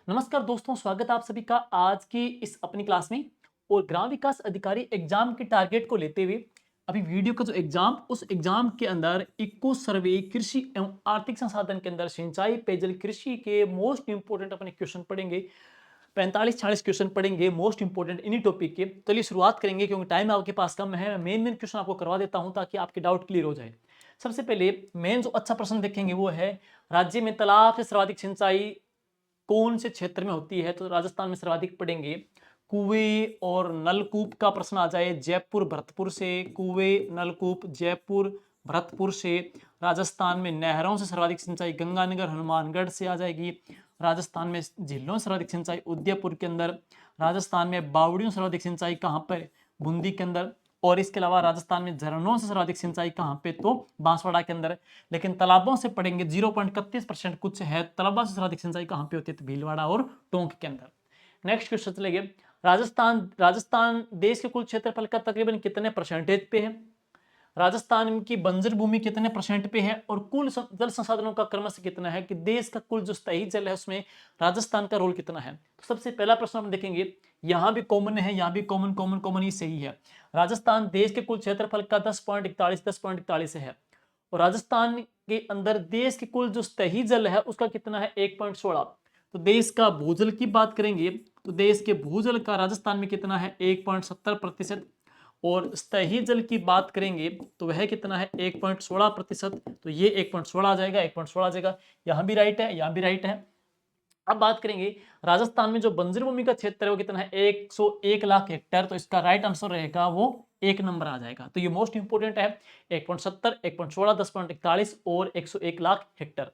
नमस्कार दोस्तों, स्वागत है आप सभी का आज की इस अपनी क्लास में। और ग्राम विकास अधिकारी एग्जाम के टारगेट को लेते हुए अभी वीडियो का जो एग्जाम उस एग्जाम के अंदर इको सर्वे कृषि एवं आर्थिक संसाधन के अंदर सिंचाई पेयजल कृषि के मोस्ट इंपोर्टेंट अपने क्वेश्चन पढ़ेंगे। 45-40 क्वेश्चन पढ़ेंगे मोस्ट इंपोर्टेंट इन्हीं टॉपिक के। चलिए शुरुआत करेंगे क्योंकि टाइम आपके पास कम है। मेन क्वेश्चन आपको करवा देता हूं ताकि आपके डाउट क्लियर हो जाए। सबसे पहले मेन जो अच्छा प्रश्न देखेंगे वो है, राज्य में तालाब से सर्वाधिक सिंचाई कौन से क्षेत्र में होती है? तो राजस्थान में सर्वाधिक पड़ेंगे कुएं और नलकूप का प्रश्न आ जाए जयपुर भरतपुर से। कुएं नलकूप जयपुर भरतपुर से। राजस्थान में नहरों से सर्वाधिक सिंचाई गंगानगर हनुमानगढ़ से आ जाएगी। राजस्थान में झीलों से सर्वाधिक सिंचाई उदयपुर के अंदर। राजस्थान में बावड़ियों से सर्वाधिक सिंचाई कहाँ पर? बूंदी के अंदर। और इसके अलावा राजस्थान में झरनों से सर्वाधिक सिंचाई कहाँ पे? तो बांसवाड़ा के अंदर। लेकिन तालाबों से पड़ेंगे 0.31% कुछ है। तालाबों से सर्वाधिक सिंचाई कहाँ पे होती है? तो भीलवाड़ा और टोंक के अंदर। नेक्स्ट क्वेश्चन चलेंगे, राजस्थान देश के कुल क्षेत्रफल का तकरीबन कितने परसेंटेज पे है? राजस्थान की बंजर भूमि कितने परसेंट पे है? और कुल जल संसाधनों का क्रमशः कितना है कि देश का कुल जो स्थायी जल है उसमें राजस्थान का रोल कितना है? तो सबसे पहला प्रश्न हम देखेंगे, यहां भी कॉमन है, यहां भी कॉमन कॉमन कॉमन ही सही है। राजस्थान देश के कुल क्षेत्रफल का 10.41 है। और राजस्थान के अंदर देश के कुल जो स्थायी जल है उसका कितना है? 1.16। तो देश का भूजल की बात करेंगे तो देश के भूजल का राजस्थान में कितना है? 1.70%। और स्थायी जल की बात करेंगे तो वह कितना है? 1.16%। तो ये 1.16 आ जाएगा, 1.16 आ जाएगा। यहां भी राइट है, यहां भी राइट है। अब बात करेंगे राजस्थान में जो बंजर भूमि का क्षेत्र है वो कितना है? 101 लाख हेक्टेयर। तो इसका राइट आंसर रहेगा वो 1 नंबर आ जाएगा। तो ये मोस्ट इंपोर्टेंट है। 1.70, 1.16, 10.41 और 101 लाख हेक्टेयर।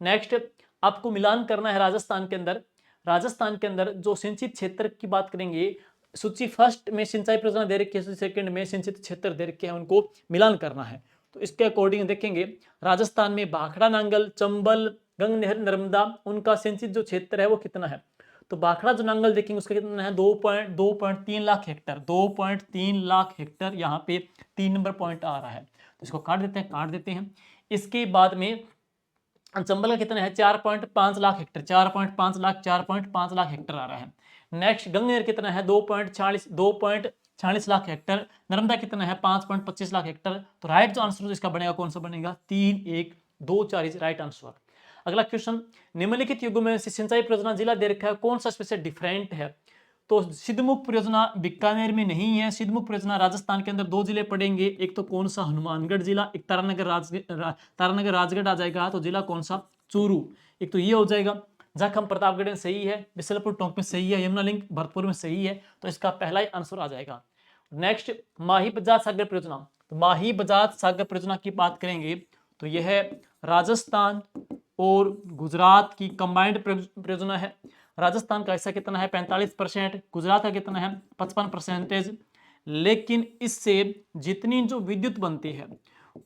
नेक्स्ट आपको मिलान करना है राजस्थान के अंदर। राजस्थान के अंदर जो सिंचित क्षेत्र की बात करेंगे, सूची फर्स्ट में सिंचाई परियोजना दे रखी है, सेकंड में सिंचित क्षेत्र दे रखे हैं, उनको मिलान करना है। तो इसके अकॉर्डिंग देखेंगे राजस्थान में भाखड़ा नांगल चंबल गंग नहर नर्मदा उनका सिंचित जो क्षेत्र है वो कितना है? तो भाखड़ा जो नांगल देखेंगे उसका कितना है? 2.3 लाख हेक्टर। 2.3 लाख हेक्टर। यहाँ पे 3 नंबर पॉइंट आ रहा है तो इसको काट देते हैं। इसके बाद में चंबल का कितना है? 4.5 लाख हेक्टर। 4.5 लाख हेक्टर आ रहा है। नेक्स्ट गंगनेर कितना है? 2.46 लाख हेक्टर। नर्मदा कितना है? 5.25 लाख हेक्टर। तो राइट जो आंसर इसका बनेगा कौन सा बनेगा? 3, 1, 2, 4 इज राइट आंसर। अगला क्वेश्चन, निम्नलिखित युगों में सिंचाई परियोजना जिला दे रखा है, कौन सा स्पेशल डिफरेंट है? तो सिद्धमुख परियोजना बीकानेर में नहीं है। सिद्धमुख परियोजना राजस्थान के अंदर 2 जिले पड़ेंगे, एक तो कौन सा? हनुमानगढ़ जिला, एक तारानगर राजगढ़ आ जाएगा। तो जिला कौन सा? चूरू। एक तो ये हो जाएगा। जखम प्रतापगढ़ में सही है, बिसलपुर टोंक में सही है, यमुना लिंक भरतपुर में सही है। तो इसका पहला ही आंसर आ जाएगा। नेक्स्ट माही बजाज सागर परियोजना। तो माही बजाज सागर परियोजना की बात करेंगे तो यह राजस्थान और गुजरात की कंबाइंड परियोजना है। राजस्थान का हिस्सा कितना है? 45%। गुजरात का कितना है? 55%। लेकिन इससे जितनी जो विद्युत बनती है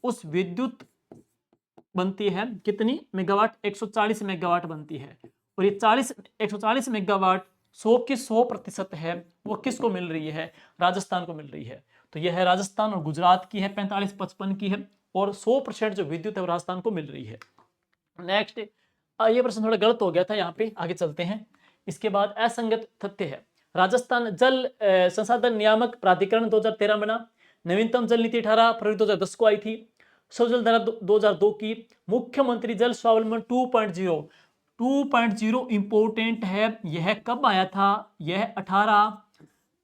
उस विद्युत बनती है कितनी मेगावाट? 140 मेगावाट बनती है। और ये 140 मेगावाट 100% है वो किसको मिल रही है? राजस्थान को मिल रही है। तो यह है राजस्थान और गुजरात की है, 45-55 की है। और 100% जो विद्युत है वो राजस्थान को मिल रही है। नेक्स्ट, ये प्रश्न थोड़ा गलत हो गया था, यहाँ पे आगे चलते हैं। इसके बाद असंगत तथ्य है, राजस्थान जल संसाधन नियामक प्राधिकरण 2013 बना। नवीनतम जल नीति 18 फरवरी 2010 को आई थी। स्वजल धारा 2002 की। मुख्यमंत्री जल स्वावलंबन 2.0 इंपोर्टेंट है। यह कब आया था? यह 18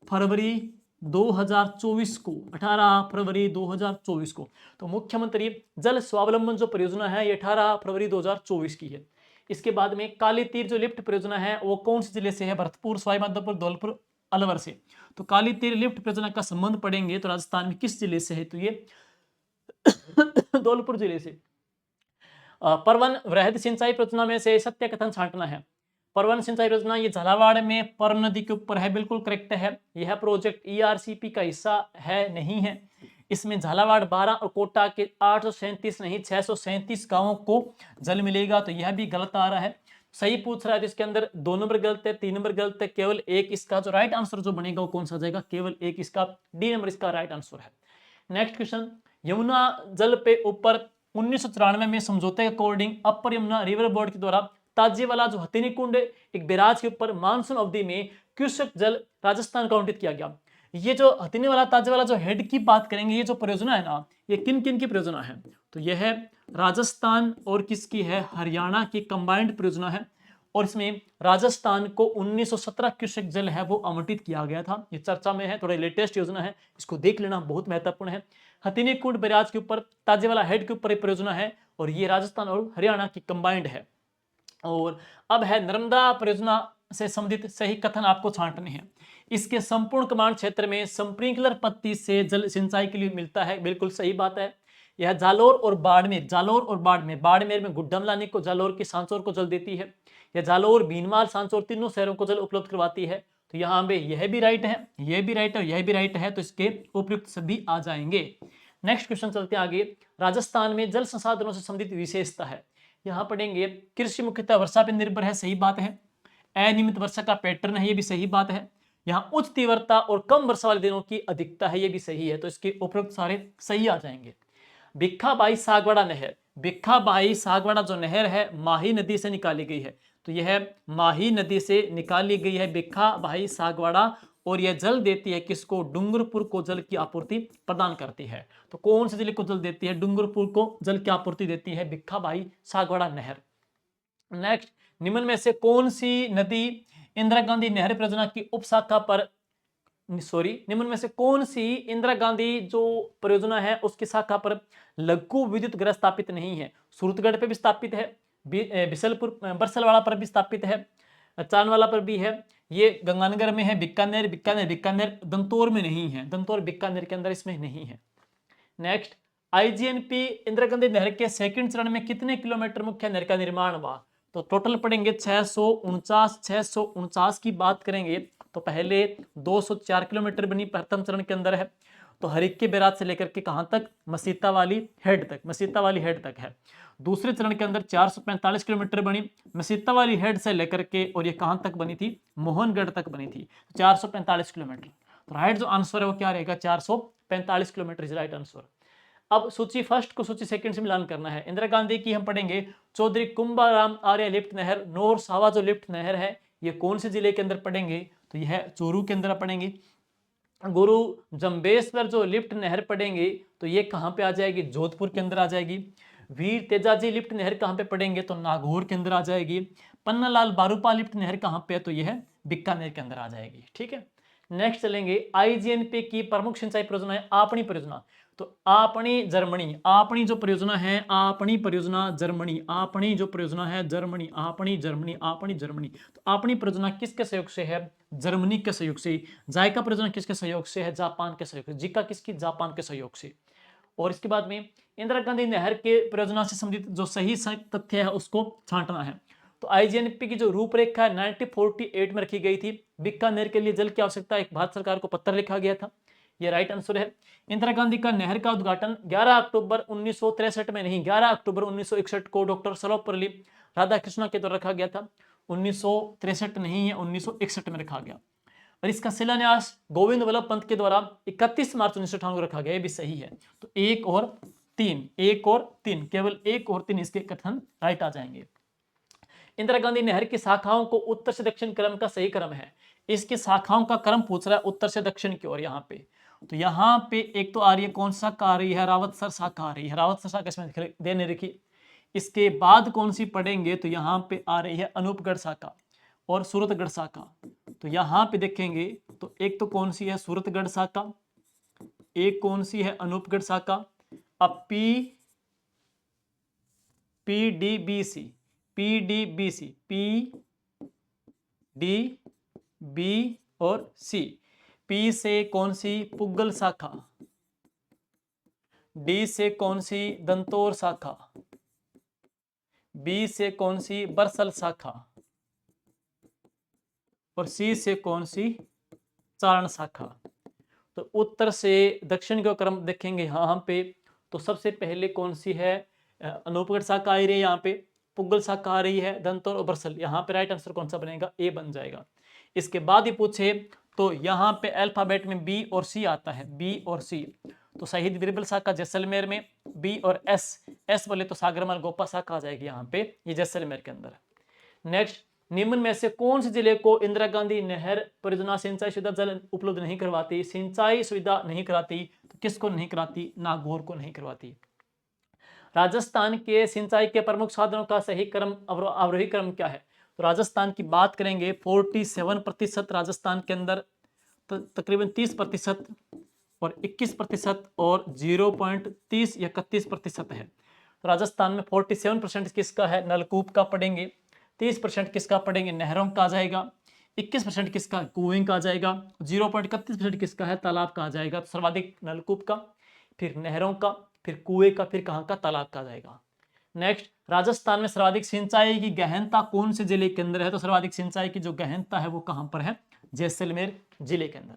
फरवरी 2024 को। 18 फरवरी 2024 को। तो मुख्यमंत्री जल स्वावलंबन जो परियोजना है ये 18 फरवरी 2024 की है। इसके बाद में काली तीर जो लिफ्ट परियोजना है वो कौन से जिले से है? भरतपुर, सवाईमाधोपुर, धौलपुर, अलवर से। तो काली तीर लिफ्ट परियोजना का संबंध पढ़ेंगे तो राजस्थान में किस जिले से है? तो ये धौलपुर जिले से। परवन वृहद सिंचाई परियोजना में से सत्य कथन छांटना है। परवन सिंचाई योजना ये झालावाड़ में पर नदी के ऊपर है, बिल्कुल करेक्ट है। यह प्रोजेक्ट ईआरसीपी का हिस्सा है, नहीं है। इसमें झालावाड़ 12 और कोटा के 837 नहीं 637 गांवों को जल मिलेगा। तो यह भी गलत आ रहा है। सही पूछ रहा है तो इसके अंदर 2 नंबर गलत है, 3 नंबर गलत है, केवल एक इसका जो राइट आंसर जो बनेगा वो कौन सा जाएगा? केवल एक इसका डी नंबर इसका राइट आंसर है। नेक्स्ट क्वेश्चन, यमुना जल पे ऊपर 1994 में समझौते के अकॉर्डिंग अपर यमुना रिवर बोर्ड के द्वारा ताजे वाला जो हथिनी कुंड एक बैराज के ऊपर मानसून अवधि में क्यूसेक जल राजस्थान को आवंटित किया गया। ये जो हथिनी वाला ताजे वाला जो हेड की बात करेंगे, ये जो परियोजना है ना, ये किन किन की परियोजना है? तो यह है राजस्थान और किसकी है? हरियाणा की कंबाइंड परियोजना है। और इसमें राजस्थान को 1917 क्यूसेक जल है वो आवंटित किया गया था। ये चर्चा में है, थोड़ा लेटेस्ट योजना है, इसको देख लेना बहुत महत्वपूर्ण है। हथिनी कुंड बैराज के ऊपर ताजे वाला हेड के ऊपर ये परियोजना है और ये राजस्थान और हरियाणा की कंबाइंड है। और अब है नर्मदा परियोजना से संबंधित सही कथन आपको छांटने हैं। इसके संपूर्ण कमांड क्षेत्र में स्प्रिंकलर पद्धति से जल सिंचाई के लिए मिलता है, बिल्कुल सही बात है। यह जालोर और बाड़मेर में गुड्डमलानी को, जालोर की सांचौर को जल देती है। यह जालोर, भीनमाल, सांचौर तीनों शहरों को जल उपलब्ध करवाती है। तो यहाँ पे यह भी राइट है, यह भी राइट है और यह भी राइट है, तो इसके उपयुक्त सभी आ जाएंगे। नेक्स्ट क्वेश्चन चलते हैं आगे। राजस्थान में जल संसाधनों से संबंधित विशेषता है, यहाँ पढ़ेंगे कृषि मुख्यतः वर्षा पर निर्भर है, सही बात है। अनियमित वर्षा का पैटर्न है, ये भी सही बात है। यहाँ उच्च तीव्रता और कम वर्षा वाले दिनों की अधिकता है, ये भी सही है, तो इसके उपयुक्त सारे सही आ जाएंगे। भिक्खाबाई सागवाड़ा नहर, भिक्खाबाई सागवाड़ा जो नहर है माही नदी से निकाली गई है, तो यह माही नदी से निकाली गई है भिक्खाबाई सागवाड़ा, और यह जल देती है किसको? डूंगरपुर को जल की आपूर्ति प्रदान करती है। तो कौन से जिले को जल देती है? डूंगरपुर को जल की आपूर्ति देती है भिक्खाबाई सागवाड़ा नहर। नेक्स्ट, निम्न में से कौन सी नदी इंदिरा गांधी नहर परियोजना की उपशाखा पर, निम्न में से कौन सी इंदिरा गांधी जो परियोजना है उसकी शाखा पर लघु विद्युत गृह स्थापित नहीं है? सूरतगढ़ पे भी स्थापित है, बिसलपुर बरसलवाड़ा पर भी स्थापित है, चांदवाला पर भी है, ये गंगानगर में है, बीकानेर दंतौर में नहीं है, दंतौर बीकानेर के अंदर इसमें नहीं है। नेक्स्ट, आईजीएनपी इंदिरा गांधी नहर के सेकंड चरण में कितने किलोमीटर मुख्य नहर का निर्माण हुआ? तो टोटल पढ़ेंगे 649 की बात करेंगे तो पहले 204 किलोमीटर बनी प्रथम चरण के अंदर है। तो हरिक्के बैराज से लेकर के कहां तक? मसीता वाली हेड तक है। दूसरे चरण के अंदर 445 किलोमीटर बनी मसीता वाली हेड से लेकर के, और ये कहां तक बनी थी? मोहनगढ़ तक बनी थी, 445 किलोमीटर। तो राइट जो आंसर है वो क्या रहेगा? 445 किलोमीटर इज राइट आंसर। अब सूची फर्स्ट को सूची सेकंड से मिलान करना है। इंदिरा गांधी की हम पढ़ेंगे चौधरी कुंभाराम आर्य लिफ्ट नहर, नौर सावा जो लिफ्ट नहर है ये कौन से जिले के अंदर पढ़ेंगे? तो यह चूरू के अंदर पढ़ेंगे। गुरु जम्बेश्वर जो लिफ्ट नहर पढ़ेंगे तो ये कहां पे आ जाएगी? जोधपुर के अंदर आ जाएगी। वीर तेजाजी लिफ्ट नहर कहां पे पढ़ेंगे? तो नागौर के अंदर आ जाएगी। पन्नालाल बारूपा लिफ्ट नहर कहां पे है? तो यह बीकानेर के अंदर आ जाएगी। ठीक है, नेक्स्ट चलेंगे। आईजीएनपी की प्रमुख सिंचाई परियोजना है आपनी परियोजना। तो आपनी जर्मनी, आपनी जो परियोजना है आपनी परियोजना जर्मनी, आपनी जो परियोजना है जर्मनी, आपनी जर्मनी। तो आपनी परियोजना किसके सहयोग से है? जर्मनी के सहयोग से। जायका परियोजना किसके सहयोग से है? जापान के सहयोग से। जिका किसकी? जापान के सहयोग से। और इसके बाद में इंदिरा गांधी नहर के परियोजना से संबंधित जो सही तथ्य है उसको छांटना है। तो आईजीएनपी की जो रूपरेखा 1948 में रखी गई थी, बीकानेर के लिए जल की आवश्यकता, एक भारत सरकार को पत्र लिखा गया था, ये राइट आंसर है। इंदिरा गांधी का नहर का उद्घाटन 11 अक्टूबर 1963 में नहीं, 11 अक्टूबर 1961 को डॉक्टर सर्वपल्ली राधाकृष्णन के द्वारा रखा गया था। 1963 नहीं है, 1961 में रखा गया। और इसका शिलान्यास गोविंद वल्लभ पंत के द्वारा 31 मार्च 1998 को रखा गया, ये भी सही है। तो 1 और 3, केवल 1 और 3 इसके कथन राइट आ जाएंगे। इंदिरा गांधी नहर की शाखाओं को उत्तर से दक्षिण क्रम का सही क्रम है। इसकी शाखाओं का क्रम पूछ रहा है उत्तर से दक्षिण की ओर। यहाँ पे तो यहाँ पे एक तो आ रही है, कौन सा शाखा आ रही है? रावतसर शाखा आ रही है, रावतसर शाखा इसमें देने रखी। इसके बाद कौन सी पढ़ेंगे? तो यहाँ पे आ रही है अनूपगढ़ शाखा और सूरतगढ़ शाखा। तो यहाँ पे देखेंगे तो एक तो कौन सी है? सूरतगढ़ शाखा, एक कौन सी है? अनूपगढ़ शाखा। अब पीडीबीसी और सी। पी से कौन सी? पुग्गल शाखा। डी से कौन सी? दंतौर शाखा। बी से कौन सी? बरसल शाखा। और सी से कौन सी? चारण शाखा। तो उत्तर से दक्षिण का क्रम देखेंगे यहाँ पे, तो सबसे पहले कौन सी है? अनूपगढ़ शाखा आ रही है, यहाँ पे पुग्गल शाखा आ रही है, दंतौर और बरसल। यहाँ पे राइट आंसर कौन सा बनेगा? ए बन जाएगा। इसके बाद ही पूछे तो यहाँ पे अल्फाबेट में बी और सी आता है, बी और सी। तो शहीद बीरबल शाखा जैसलमेर में, बी और एस बोले तो सागरमाल गोपा शाखा आ जाएगी यहाँ पे, ये जैसलमेर के अंदर। नेक्स्ट, निम्न में से कौन से जिले को इंदिरा गांधी नहर परियोजना सिंचाई सुविधा जल उपलब्ध नहीं करवाती? सिंचाई सुविधा नहीं कराती तो किसको नहीं कराती? नागौर को नहीं करवाती। राजस्थान के सिंचाई के प्रमुख साधनों का सही क्रम अवरोही क्रम क्या है? तो राजस्थान की बात करेंगे 47% राजस्थान के अंदर, तकरीबन 30% और 21% और 0.30 या 31% है। तो राजस्थान में 47% किसका है? नलकूप का पढ़ेंगे, 30% किसका पढ़ेंगे? नहरों का आ जाएगा, 21% किसका? कुएं का आ जाएगा, 0.31% किसका है? तालाब का आ जाएगा। तो सर्वाधिक नलकूप का, फिर नहरों का, फिर कुएं का, फिर कहाँ का? तालाब का आ जाएगा। नेक्स्ट, राजस्थान में सर्वाधिक सिंचाई की गहनता कौन से जिले के अंदर है? तो सर्वाधिक सिंचाई की जो गहनता है वो कहां पर है? जैसलमेर जिले के अंदर।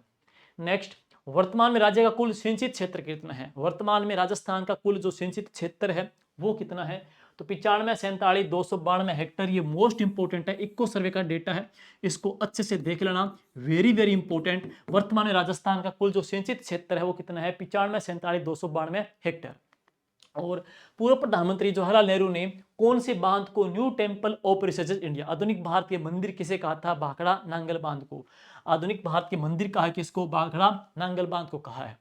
नेक्स्ट, वर्तमान में राज्य का कुल सिंचित क्षेत्र कितना है? वर्तमान में राजस्थान का कुल जो सिंचित क्षेत्र है वो कितना है? तो 95,47,292 हेक्टर। ये मोस्ट इंपोर्टेंट है, इको सर्वे का डेटा है, इसको अच्छे से देख लेना, वेरी वेरी इंपोर्टेंट। वर्तमान में राजस्थान का कुल जो सिंचित क्षेत्र है वो कितना है? 95,47,292 हेक्टर। और पूर्व प्रधानमंत्री जवाहरलाल नेहरू ने कौन से बांध को new temple of research India, आधुनिक भारतीय मंदिर किसे कहा था? भाखड़ा नांगल बांध को। आधुनिक भारतीय मंदिर कहा किसको? भाखड़ा नांगल बांध को कहा है।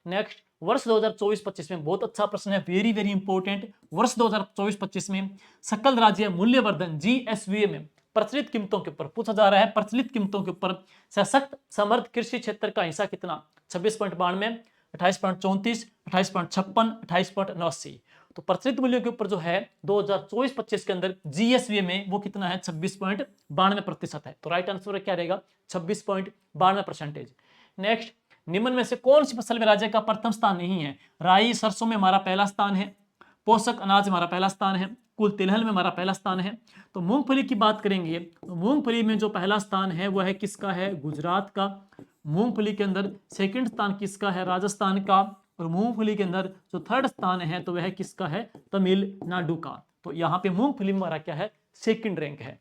नेक्स्ट, वर्ष 2024-25 में बहुत अच्छा प्रश्न है, वेरी वेरी इंपॉर्टेंट। वर्ष 2024-25 में सकल राज्य मूल्यवर्धन जीएसवीए में प्रचलित कीमतों के ऊपर पूछा जा रहा है। प्रचलित कीमतों के ऊपर सशक्त समर्थ कृषि क्षेत्र का हिस्सा कितना? 26.92, 28.34, 28.56, 28.89। तो प्रचलित मूल्यों के ऊपर जो है 2024-25 के अंदर जीएसवीए में वो कितना है? 26.92% है। तो राइट आंसर क्या रहेगा? 26.92%। नेक्स्ट, निम्न में से कौन सी फसल में राज्य का प्रथम स्थान नहीं है? राई सरसों में हमारा पहला स्थान है, पोषक अनाज हमारा पहला स्थान है, कुल तिलहन में हमारा पहला स्थान है। तो मूंगफली की बात करेंगे तो मूंगफली में जो पहला स्थान है वो है किसका है? गुजरात का। मूंगफली के अंदर सेकंड स्थान किसका है? राजस्थान का। और मूंगफली के अंदर जो थर्ड स्थान है तो वह किसका है? तमिलनाडु का। तो यहाँ पे मूंगफली में हमारा क्या है? सेकंड रैंक है।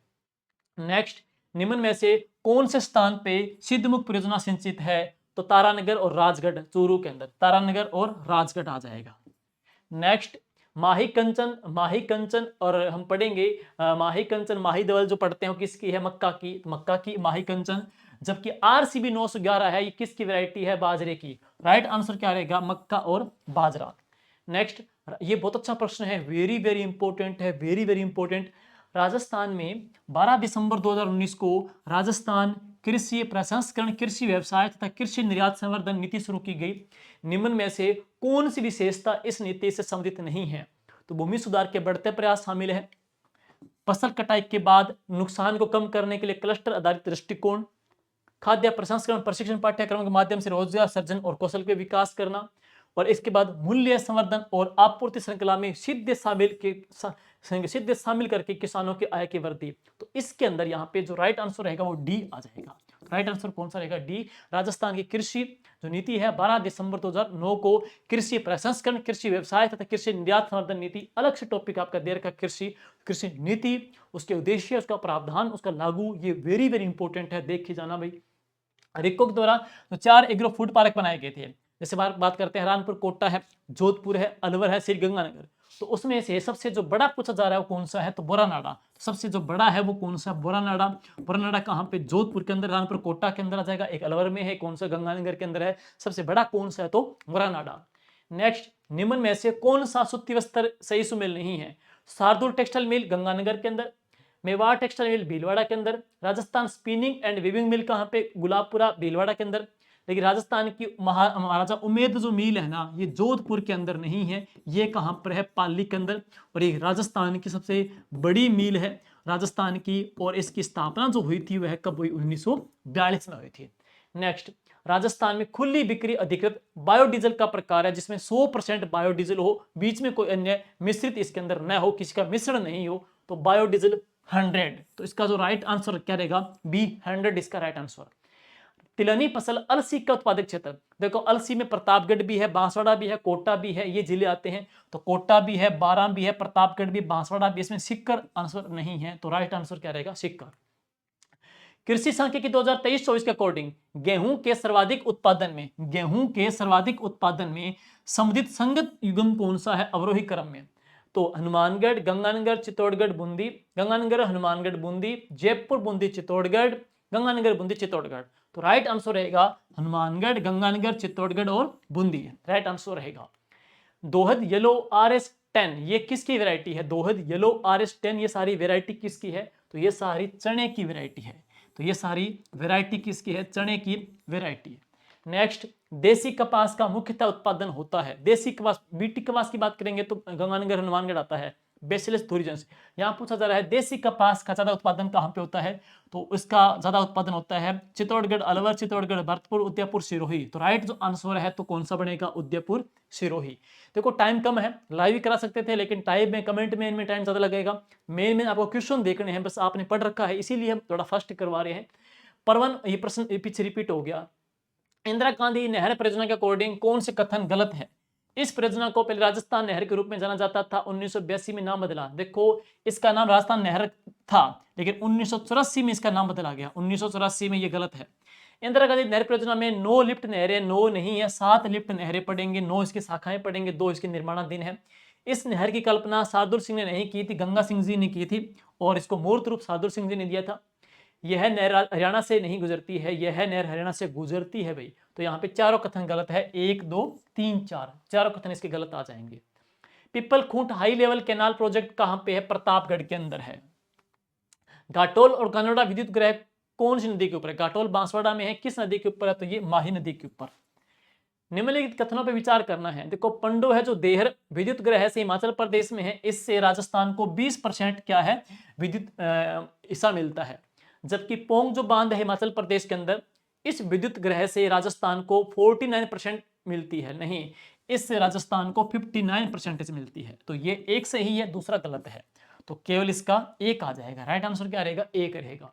नेक्स्ट, निम्न में से कौन से स्थान पे सिद्धमुख परियोजना सिंचित है? तो तारानगर और राजगढ़, चूरू के अंदर तारानगर और राजगढ़ आ जाएगा। नेक्स्ट, माही कंचन और हम पढ़ेंगे माही कंचन माही धवल जो पढ़ते हैं किसकी है? मक्का की। मक्का की माही कंचन। जबकि RCB 911 है, ये किसकी वैरायटी है? बाजरे की। राइट आंसर क्या रहेगा? मक्का और बाजरा। नेक्स्ट, ये बहुत अच्छा प्रश्न है, वेरी वेरी इंपॉर्टेंट है, वेरी वेरी इंपॉर्टेंट। राजस्थान में 12 दिसंबर 2019 को राजस्थान कृषि प्रसंस्करण, कृषि व्यवसाय तथा कृषि निर्यात संवर्धन नीति शुरू की गई। निम्न में से कौन सी विशेषता इस नीति से संबंधित नहीं है? तो भूमि सुधार के बढ़ते प्रयास शामिल है, फसल कटाई के बाद नुकसान को कम करने के लिए क्लस्टर आधारित दृष्टिकोण, खाद्य प्रसंस्करण प्रशिक्षण पाठ्यक्रमों के माध्यम से रोजगार सृजन और कौशल के विकास करना, और इसके बाद मूल्य संवर्धन और आपूर्ति श्रृंखला में सीधे शामिल करके किसानों की आय की वृद्धि। तो इसके अंदर यहाँ पे जो राइट आंसर रहेगा वो डी आ जाएगा। राइट आंसर कौन सा रहेगा? डी। राजस्थान की कृषि जो नीति है 12 दिसंबर 2009 को कृषि प्रसंस्करण, कृषि व्यवसाय तथा कृषि निर्यात संवर्धन नीति, अलग से टॉपिक आपका दे रखा कृषि नीति, उसके उद्देश्य, उसका प्रावधान, उसका लागू, ये वेरी वेरी इंपॉर्टेंट है, देख के जाना भाई। रिको के द्वारा तो 4 एग्रो फूड पार्क बनाए गए थे। जैसे बात करते हैं हरानपुर, कोटा है, जोधपुर है, अलवर है, श्रीगंगानगर। तो उसमें से सबसे जो बड़ा पूछा जा रहा है वो कौन सा है? तो बोरानाडा। सबसे जो बड़ा है वो कौन सा? बोरानाडा। बोरानाडा कहाँ पे? जोधपुर के अंदर, हरानपुर कोटा के अंदर आ जाएगा, एक अलवर में है, कौन सा? गंगानगर के अंदर है। सबसे बड़ा कौन सा है? तो बोरानाडा। नेक्स्ट, निम्न में से कौन सा सूती वस्त्र सही सुमेल नहीं है? शार्दुल टेक्सटाइल मिल गंगानगर के अंदर, मेवाड़ टेक्सटाइल मिल भीलवाड़ा के अंदर, राजस्थान स्पिनिंग एंड वीविंग मिल कहाँ पे? गुलाबपुरा भीलवाड़ा के अंदर। लेकिन राजस्थान की महाराजा उमेद जो मिल है ना, ये जोधपुर के अंदर नहीं है, ये कहाँ पर है? पाली के अंदर। और ये राजस्थान की सबसे बड़ी मिल है राजस्थान की, और इसकी स्थापना जो हुई थी वह कब हुई? 1942 में हुई थी। नेक्स्ट, राजस्थान में खुली बिक्री अधिकृत बायोडीजल का प्रकार है जिसमें 100% बायोडीजल हो, बीच में कोई अन्य मिश्रित इसके अंदर न हो, किसी का मिश्रण नहीं हो, तो बायोडीजल 100। तो इसका जो राइट आंसर क्या रहेगा? बी 100 इसका राइट आंसर। तिलहनी फसल अलसी का उत्पादक क्षेत्र, देखो अलसी में प्रतापगढ़ भी है, बांसवाड़ा भी है, कोटा भी है, ये जिले आते हैं। तो कोटा भी है, बारां भी है, प्रतापगढ़ भी, बांसवाड़ा भी, इसमें सीकर आंसर नहीं है। तो राइट आंसर क्या रहेगा? सीकर। कृषि सांख्यिकी 2023-24 के अकॉर्डिंग गेहूं के सर्वाधिक उत्पादन में संबंधित संगत युग्म कौन सा है अवरोही क्रम में? तो हनुमानगढ़, गंगानगर, चित्तौड़गढ़, बूंदी, गंगानगर, हनुमानगढ़, बूंदी, जयपुर, बूंदी, चित्तौड़गढ़, गंगानगर, बूंदी, चित्तौड़गढ़। तो राइट आंसर रहेगा हनुमानगढ़, गंगानगर, चित्तौड़गढ़ और बूंदी, राइट आंसर रहेगा। दोहद येलो RS10 ये किसकी वैरायटी है? दोहद येलो RS10 ये सारी वैरायटी किसकी है? तो ये सारी चने की वैरायटी है। तो ये सारी वैरायटी किसकी है? चने की वैरायटी है। नेक्स्ट, देसी कपास का मुख्यतः उत्पादन होता है। देसी कपास, बीटी कपास की बात करेंगे तो गंगानगर, हनुमानगढ़ आता है। बेसिलस थूरिजेंस, यहाँ पूछा जा रहा है देसी कपास का ज्यादा उत्पादन कहाँ पे होता है? तो इसका ज्यादा उत्पादन होता है चित्तौड़गढ़, अलवर, चित्तौड़गढ़, भरतपुर, उदयपुर, सिरोही। तो राइट जो आंसर है तो कौन सा बनेगा? उदयपुर, सिरोही। देखो टाइम कम है, लाइव ही करा सकते थे, लेकिन टाइम में कमेंट में इनमें टाइम ज्यादा लगेगा। मेन में आपको क्वेश्चन देखने हैं, बस आपने पढ़ रखा है, इसीलिए हम थोड़ा फास्ट करवा रहे हैं। परवन, ये प्रश्न पीछे रिपीट हो गया। इंदिरा गांधी नहर परियोजना के अकॉर्डिंग कौन से कथन गलत है? इस परियोजना को पहले राजस्थान नहर के रूप में जाना जाता था, 1982 में नाम बदला। देखो इसका नाम राजस्थान नहर था, लेकिन 1984 में इसका नाम बदला गया। 1984 में ये गलत है। इंदिरा गांधी नहर परियोजना में 9 लिफ्ट नहरें, 9 नहीं है 7 लिफ्ट नहरें पड़ेंगे, 9 इसकी शाखाएं पड़ेंगे, 2 इसके निर्माणाधीन है। इस नहर की कल्पना शार्दुल सिंह ने नहीं की थी, गंगा सिंह जी ने की थी, और इसको मूर्त रूप शार्दुल सिंह जी ने दिया था। यह नहर हरियाणा से नहीं गुजरती है, यह नहर हरियाणा से गुजरती है भाई। तो यहाँ पे चारों कथन गलत है, 1 2 3 4, चारों कथन इसके गलत आ जाएंगे। Pipalkhunt high level canal project कहाँ पे है? प्रतापगढ़ के अंदर है। घाटोल और कनोड़ा विद्युत ग्रह कौन सी नदी के ऊपर है? घाटोल बांसवाड़ा में है, किस नदी के ऊपर है? तो ये माही नदी के ऊपर। निम्नलिखित कथनों पर विचार करना है। देखो पंडो है जो देहर विद्युत ग्रह से हिमाचल प्रदेश में है, इससे राजस्थान को 20% क्या है? विद्युत हिस्सा मिलता है। जबकि पोंग जो बांध है हिमाचल प्रदेश के अंदर, इस विद्युत ग्रह से राजस्थान को 49% मिलती है, नहीं, इससे राजस्थान को 59% मिलती है। तो ये एक सही है, दूसरा गलत है, तो केवल इसका एक आ जाएगा। राइट आंसर क्या रहेगा? एक रहेगा।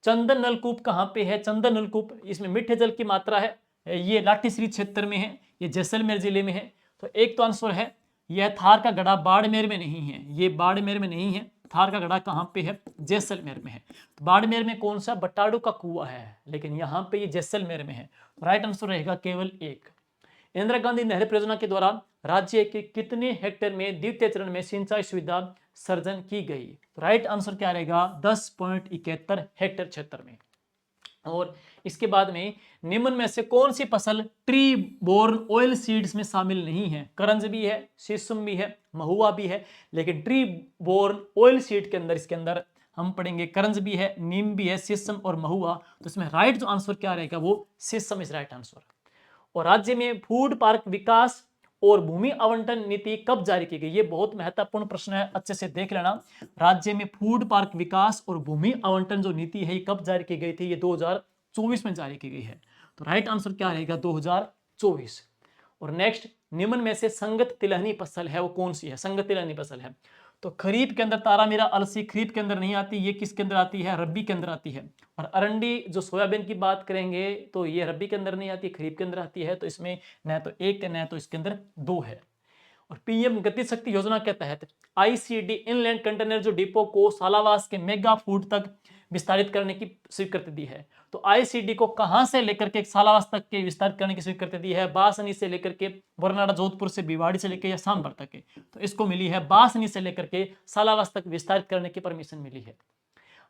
चंदन नलकूप कहाँ पे है? चंदन नलकूप, इसमें मीठे जल की मात्रा है, ये लाठीश्री क्षेत्र में है, ये जैसलमेर जिले में है। तो एक तो आंसर है, यह थार का गढ़ा बाड़मेर में नहीं है, ये बाड़मेर में नहीं है। थार का गढ़ा कहाँ पे है? जैसलमेर में है। तो बाड़मेर में कौन सा? बटाड़ू का कुआं है, लेकिन यहाँ पे ये जैसलमेर में है। तो राइट आंसर रहेगा केवल एक। इंदिरा गांधी नहर परियोजना के द्वारा राज्य के कितने हेक्टेयर में द्वितीय चरण में सिंचाई सुविधा सर्जन की गई? तो राइट आंसर क्या रहेगा? 10.71 हेक्टेयर क्षेत्र में। और इसके बाद में निम्न में से कौन सी फसल ट्री बोर्न ऑयल सीड्स में शामिल नहीं है? करंज भी है, शीशम भी है, महुआ भी है, लेकिन ट्री बोर्न ऑयल सीड के अंदर, इसके अंदर हम पढ़ेंगे करंज भी है, नीम भी है, शीशम और महुआ। तो इसमें राइट जो आंसर क्या रहेगा? वो शीशम इज राइट आंसर। और राज्य में फूड पार्क विकास और भूमि आवंटन नीति कब जारी की गई? ये बहुत महत्वपूर्ण प्रश्न है, अच्छे से देख लेना। राज्य में फूड पार्क विकास और भूमि आवंटन जो नीति है ये कब जारी की गई थी? ये 2024 में जारी की गई है। तो राइट आंसर क्या रहेगा? 2024। और नेक्स्ट, निम्न में से संगत तिलहनी फसल है वो कौन सी है? संगत तिलहनी फसल है तो खरीफ के अंदर तारा मीरा अलसी खरीफ के अंदर नहीं आती, ये किसके अंदर आती है? रबी के अंदर आती है। और अरंडी जो सोयाबीन की बात करेंगे तो ये रबी के अंदर नहीं आती, खरीफ के अंदर आती है। तो इसमें न तो एक है न तो इसके अंदर 2 है। और पीएम गति शक्ति योजना के तहत आईसीडी इनलैंड कंटेनर जो डिपो को सालावास के मेगा फूड तक विस्तारित करने की स्वीकृति दी है। तो आईसीडी को कहां से लेकर के सालावास तक के विस्तारित करने की स्वीकृति दी है? बासनी से लेकर के बरनाड़ा, जोधपुर से भिवाड़ी से लेकर या सांभर तक के। तो इसको मिली है बासनी से लेकर के सालावास तक विस्तारित करने की परमिशन मिली है।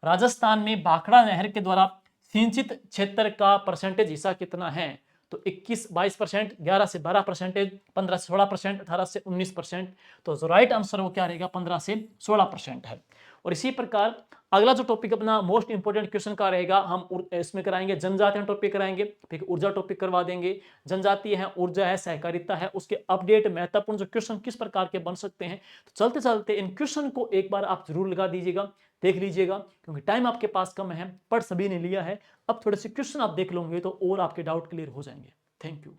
राजस्थान में भाखड़ा नहर के द्वारा सिंचित क्षेत्र का परसेंटेज हिस्सा कितना है? तो 21-22%, 11 से 12%, 15 से 16%, 18 से 19%। तो जो राइट आंसर वो क्या रहेगा? 15 से 16% है। और इसी प्रकार अगला जो टॉपिक अपना मोस्ट इंपोर्टेंट क्वेश्चन का रहेगा, हम इसमें कराएंगे जनजातीय टॉपिक कराएंगे, फिर ऊर्जा टॉपिक करवा देंगे। जनजातीय है, ऊर्जा है, सहकारिता है, उसके अपडेट महत्वपूर्ण जो क्वेश्चन किस प्रकार के बन सकते हैं। तो चलते चलते इन क्वेश्चन को एक बार आप जरूर लगा दीजिएगा, देख लीजिएगा, क्योंकि टाइम आपके पास कम है, पढ़ सभी ने लिया है। अब थोड़े से क्वेश्चन आप देख लोगे तो और आपके डाउट क्लियर हो जाएंगे। Thank you.